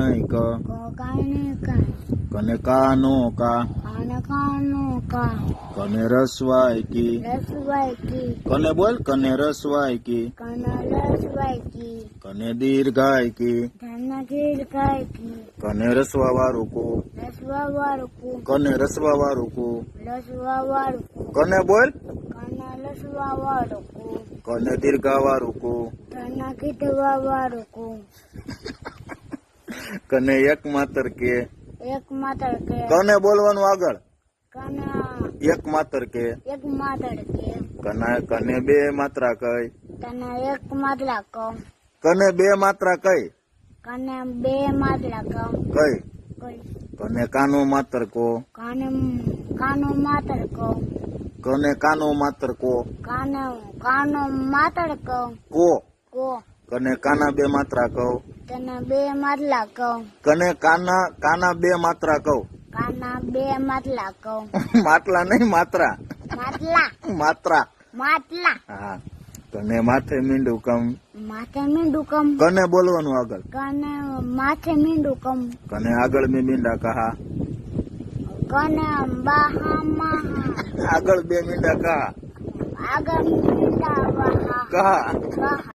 નહીં ક કાઈ કાઈ કને કાનો કા કાને કાનો કા કને રસવાય કી રસવાઈ કી કને બોલ કને રસવાય કી કાના રસવાઈ કી કને દીર્ઘાય કી ધન ગીર કાઈ કી કને રસવા વાળું કો રસવા વાળું કને રસવા વાળું કો રસવા વાળું કને બોલ કાના રસવા વાળું કને દીર્ઘા વાળું કો ધન ગીધવા વાળું કને એક માત્ર કે એક માત્ર કે કને બોલવાનું આગળ કાના એક માત્ર કે એક માત્ર કે કને બે માત્રા કઈ તને એક માત્રા કહું કને બે માત્રા કઈ કાને બે માત્રા કહું કઈ કઈ કને કાનો માત્ર કો કાને કાનો માત્ર કહું કને કાનો માત્ર કો કાનો માત્ર કહું કો કો કને કાના બે માત્રા કહું તને બે માટલા કહું કને કાના બે માત્રા કહું કાના બે માટલા કહું માટલા નહીં માત્રા માટલા માત્રા માટલા હા કને માથે મીંડું કમ માથે મીંડું કમ કને બોલવાનું આગળ કને માથે મીંડું કમ કને આગળ મેં મીંડા કહા કને બાહામાં આગળ બે મીંડા કહા આગળ મીંડા વાહા કહા વાહા